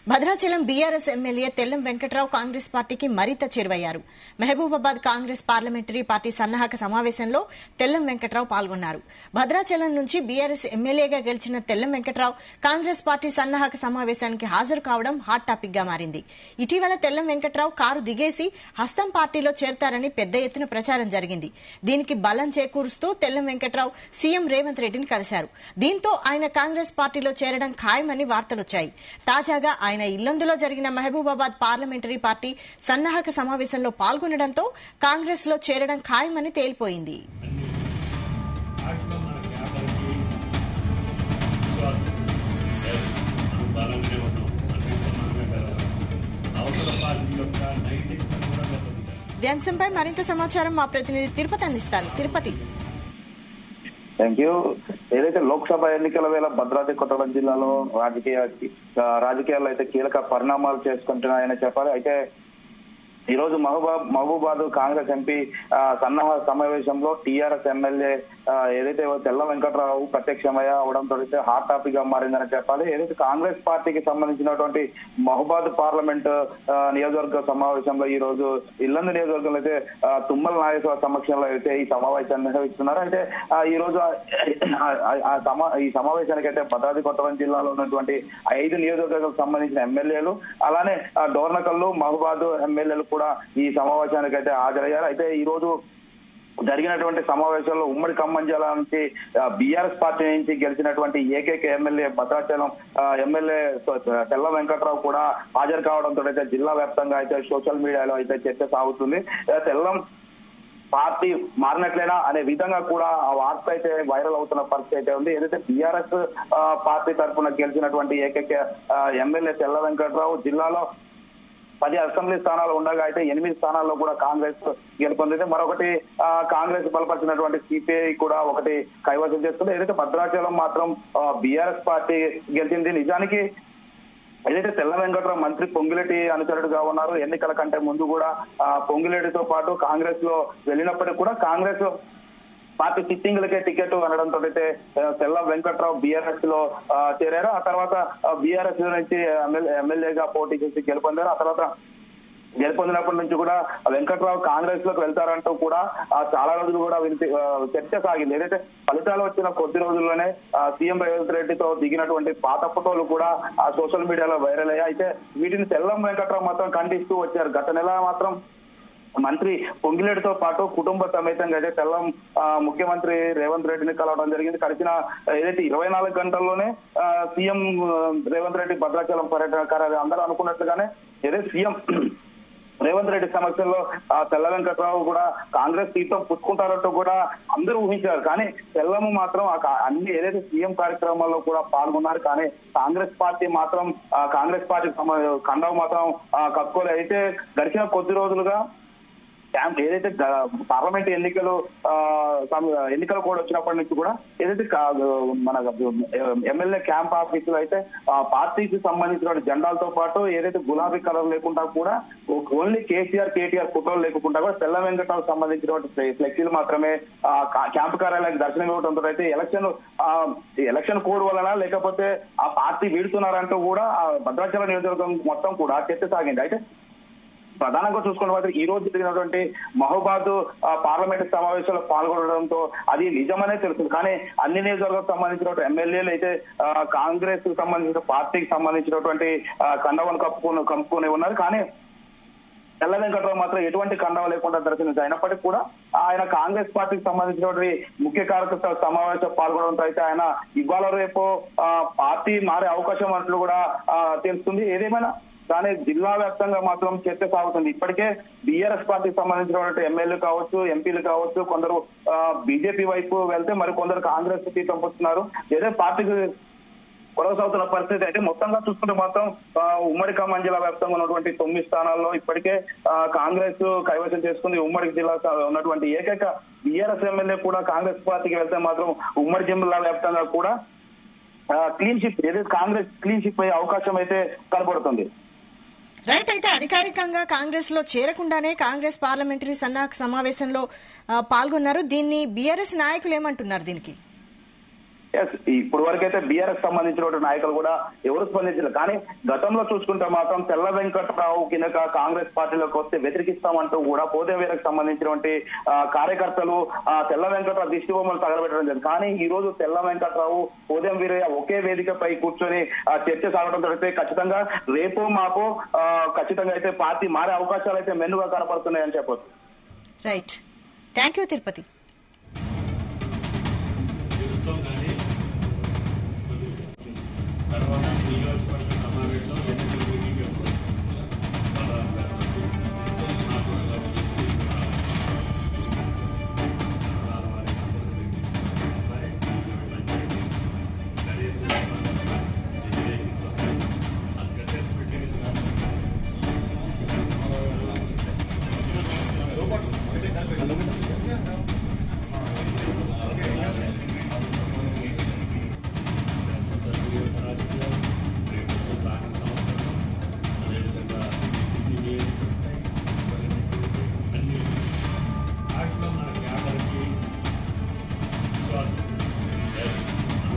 Bhadrachalam BRS MLA Tellam Venkatrao Congress పార్టీకి మరింత చేరువయ్యారు. Mahabubabad Congress parliamentary party సన్నాహక సమావేశంలో తెల్లం వెంకట్రావు పాల్గొన్నారు. భద్రాచలం నుంచి బీఆర్ఎస్ ఎమ్మెల్యేగా గెలిచిన తెల్లం వెంకట్రావు కాంగ్రెస్ పార్టీ సన్నాహక సమావేశానికి హాజరు కావడం హాట్ టాపిక్ గా మారింది. ఇటీవల తెల్లం వెంకట్రావు కారు దిగేసి హస్తం పార్టీలో చేరతారని పెద్ద ఎత్తున ప్రచారం జరిగింది. దీనికి బలం చేకూరుస్తూ తెల్లం వెంకట్రావు సీఎం రేవంత్ రెడ్డిని కలిశారు. దీంతో ఆయన కాంగ్రెస్ పార్టీలో చేరడం ఖాయమని వార్తలొచ్చాయి. తాజాగా ఆయన ఇల్లందులో జరిగిన మహబూబాబాద్ పార్లమెంటరీ పార్టీ సన్నాహక సమావేశంలో పాల్గొనడంతో కాంగ్రెస్ లో చేరడం ఖాయమని తేలిపోయింది. ఈ అంశంపై మరింత సమాచారం మా ప్రతినిధి తిరుపతి అందిస్తారు. తిరుపతి. Thank you. ఏదైతే లోక్సభ ఎన్నికల వేళ భద్రాద్రి కొత్తగూడెం జిల్లాలో రాజకీయాల్లో అయితే కీలక పరిణామాలు చేసుకుంటున్నాయని చెప్పాలి. అయితే ఈ రోజు మహబూబాబాద్ కాంగ్రెస్ ఎంపీ సన్నాహ సమావేశంలో టీఆర్ఎస్ ఎమ్మెల్యే ఏదైతే తెల్లం వెంకట్రావు ప్రత్యక్షమయ్య అవడంతో అయితే హాట్ టాపిక్ గా మారిందని చెప్పాలి. ఏదైతే కాంగ్రెస్ పార్టీకి సంబంధించినటువంటి మహబూబాబాద్ పార్లమెంట్ నియోజకవర్గ సమావేశంలో ఈ రోజు ఇల్లందు నియోజకవర్గంలో అయితే తుమ్మల నాగేశ్వర సమక్షంలో అయితే ఈ సమావేశాన్ని నిర్వహిస్తున్నారు. అయితే ఈ రోజు ఈ సమావేశానికి అయితే భద్రాద్రి కొత్తగూడెం జిల్లాలో ఉన్నటువంటి 5 నియోజకవర్గాలకు సంబంధించిన ఎమ్మెల్యేలు అలానే డోర్నకల్లు మహబూబాబాద్ ఎమ్మెల్యేలు కూడా ఈ సమావేశానికి అయితే హాజరయ్యారు. అయితే ఈ రోజు జరిగినటువంటి సమావేశంలో ఉమ్మడి ఖమ్మం జిల్లా నుంచి బీఆర్ఎస్ పార్టీ నుంచి గెలిచినటువంటి ఏకైక ఎమ్మెల్యే భద్రాచలం ఎమ్మెల్యే తెల్లం వెంకట్రావు కూడా హాజరు కావడంతో అయితే జిల్లా వ్యాప్తంగా అయితే సోషల్ మీడియాలో అయితే చర్చ సాగుతుంది. తెల్లం పార్టీ మారినట్లేనా అనే విధంగా కూడా ఆ వార్త అయితే వైరల్ అవుతున్న పరిస్థితి అయితే ఉంది. ఏదైతే బీఆర్ఎస్ పార్టీ తరఫున గెలిచినటువంటి ఏకైక ఎమ్మెల్యే తెల్లం వెంకట్రావు జిల్లాలో 10 అసెంబ్లీ స్థానాలు ఉండగా అయితే 8 స్థానాల్లో కూడా కాంగ్రెస్ గెలుపొందితే మరొకటి కాంగ్రెస్ బలపరిచినటువంటి సిపిఐ కూడా ఒకటి కైవసం చేస్తుంది. ఏదైతే భద్రాచలం మాత్రం బీఆర్ఎస్ పార్టీ గెలిచింది. నిజానికి ఏదైతే తెల్లం వెంకట్రావు మంత్రి పొంగిరెడ్డి అనుచరుడుగా ఉన్నారు. ఎన్నికల కంటే ముందు కూడా పొంగిరెడ్డితో పాటు కాంగ్రెస్ లో వెళ్ళినప్పటికీ కూడా కాంగ్రెస్ పార్టీ సిట్టింగ్లకే టికెట్ అనడంతో అయితే తెల్లం వెంకట్రావు బీఆర్ఎస్ లో చేరారు. ఆ తర్వాత బీఆర్ఎస్ నుంచి ఎమ్మెల్యేగా పోటీ చేసి గెలుపొందారు. ఆ తర్వాత గెలుపొందినప్పటి నుంచి కూడా వెంకట్రావు కాంగ్రెస్ లోకి వెళ్తారంటూ కూడా చాలా రోజులు కూడా చర్చ సాగింది. ఏదైతే ఫలితాలు వచ్చిన కొద్ది రోజుల్లోనే సీఎం రేవంత్ రెడ్డితో దిగినటువంటి పాత ఫోటోలు కూడా సోషల్ మీడియాలో వైరల్ అయ్యాయి. అయితే వీటిని తెల్లం వెంకట్రావు మాత్రం ఖండిస్తూ వచ్చారు. గత నెల మాత్రం మంత్రి పొంగిరెడ్డితో పాటు కుటుంబ సమేతంగా అయితే తెల్లం ముఖ్యమంత్రి రేవంత్ రెడ్డిని కలవడం జరిగింది. గడిచిన ఏదైతే 24 గంటల్లోనే సీఎం రేవంత్ రెడ్డి భద్రాచలం పర్యటన అందరూ అనుకున్నట్లుగానే ఏదైతే సీఎం రేవంత్ రెడ్డి సమక్షంలో తెల్ల వెంకట్రావు కూడా కాంగ్రెస్ సీట్లో పుచ్చుకుంటారంటూ కూడా అందరూ ఊహించారు. కానీ తెల్లము మాత్రం అన్ని ఏదైతే సీఎం కార్యక్రమాల్లో కూడా పాల్గొన్నారు. కానీ కాంగ్రెస్ పార్టీ మాత్రం కాంగ్రెస్ పార్టీ కండవ మాత్రం కప్పుకోలే. అయితే గడిచిన కొద్ది రోజులుగా ఏదైతే పార్లమెంట్ ఎన్నికలు కూడా వచ్చినప్పటి నుంచి కూడా ఏదైతే మన ఎమ్మెల్యే క్యాంప్ ఆఫీస్ లో అయితే పార్టీకి సంబంధించిన జెండాలతో పాటు ఏదైతే గులాబీ కలర్ లేకుండా కూడా ఓన్లీ కేటీఆర్ ఫోటోలు లేకుండా కూడా తెల్ల వెంకట్రావుకు సంబంధించినటువంటి ఫ్లెక్సీలు మాత్రమే క్యాంపు కార్యాలయానికి దర్శనం ఇవ్వడంతో అయితే ఎలక్షన్ కోడ్ వలన లేకపోతే ఆ పార్టీ వీడుతున్నారంటూ కూడా భద్రాచలం నియోజకవర్గం మొత్తం కూడా చర్చ సాగింది. అయితే ప్రధానంగా చూసుకున్న మాత్రం ఈ రోజు జరిగినటువంటి మహబూబాబాద్ పార్లమెంట్ సమావేశంలో పాల్గొనడంతో అది నిజమనే తెలుస్తుంది. కానీ అన్ని నియోజకవర్గాలకు సంబంధించినటువంటి ఎమ్మెల్యేలు అయితే కాంగ్రెస్ కు సంబంధించిన పార్టీకి సంబంధించినటువంటి కండవను కప్పుకొని ఉన్నారు. కానీ తెల్ల వెంకట్రావు మాత్రం ఎటువంటి కండవ లేకుండా దర్శనం అయినప్పటికీ కూడా ఆయన కాంగ్రెస్ పార్టీకి సంబంధించినటువంటి ముఖ్య కార్యకర్తల సమావేశం పాల్గొనడంతో అయితే ఆయన ఇవాళ రేపు పార్టీ మారే అవకాశం అన్నట్లు కూడా తెలుస్తుంది. ఏదేమైనా కానీ జిల్లా వ్యాప్తంగా మాత్రం చర్చ సాగుతుంది. ఇప్పటికే బీఆర్ఎస్ పార్టీకి సంబంధించినటువంటి ఎమ్మెల్యేలు కావచ్చు, ఎంపీలు కావచ్చు, కొందరు బీజేపీ వైపు వెళ్తే మరి కొందరు కాంగ్రెస్ సీట్ పంపుతున్నారు. ఏదో పార్టీకి కొనసాగుతున్న పరిస్థితి. అయితే మొత్తంగా చూసుకుంటే మాత్రం ఉమ్మడి ఖమ్మం జిల్లా వ్యాప్తంగా ఉన్నటువంటి 9 స్థానాల్లో ఇప్పటికే కాంగ్రెస్ కైవసం చేసుకుంది. ఉమ్మడి జిల్లా ఉన్నటువంటి ఏకైక బీఆర్ఎస్ ఎమ్మెల్యే కూడా కాంగ్రెస్ పార్టీకి వెళ్తే మాత్రం ఉమ్మడి జిల్లా వ్యాప్తంగా కూడా క్లీన్ షిప్ ఏదైతే కాంగ్రెస్ క్లీన్ షిప్ అయ్యే అవకాశం అయితే కనబడుతుంది. రైట్. అయితే అధికారికంగా కాంగ్రెస్ లో చేరకుండానే కాంగ్రెస్ పార్లమెంటరీ సన్నాహక సమావేశంలో పాల్గొన్నారు. దీన్ని బీఆర్ఎస్ నాయకులు ఏమంటున్నారు దీనికి? ఇప్పుడు వరకైతే బీఆర్ఎస్ సంబంధించినటువంటి నాయకులు కూడా ఎవరు స్పందించలేదు. కానీ గతంలో చూసుకుంటే మాత్రం తెల్ల వెంకట్రావు కింద కాంగ్రెస్ పార్టీలోకి వస్తే వ్యతిరేకిస్తామంటూ కూడా పోతే వీరకు సంబంధించినటువంటి కార్యకర్తలు తెల్ల వెంకట్రావు దిష్టి బొమ్మలు తగలబెట్టడం జరిగింది. కానీ ఈ రోజు తెల్ల వెంకట్రావు ఉదయం వీరయ్య ఒకే వేదికపై కూర్చొని చర్చ సాగడం జరిగితే ఖచ్చితంగా రేపో మాపో ఖచ్చితంగా అయితే పార్టీ మారే అవకాశాలు అయితే మెండుగా కనపడుతున్నాయని చెప్పొచ్చు. Right, thank you Tirupati. తర్వాత నియోజకవర్గ సమావేశం ఎన్నికల మీటింగ్ ఎప్పుడు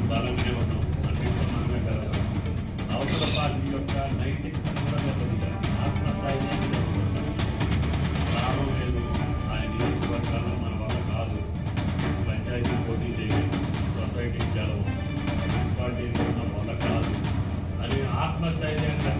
బలంగానే ఉన్నాం. అన్నింటిలో మనమే కలగలం. అవతల పార్టీ యొక్క నైతికతను కూడా దెబ్బతీయాలి. ఆత్మస్థాయినే లాభం లేదు. ఆ నియోజకవర్గాల్లో మన వల్ల కాదు. పంచాయతీ పోటీ చేయలేదు, సొసైటీకి గెలవం, మున్సిపాలిటీ మన వల్ల కాదు అని ఆత్మస్థైర్యంగా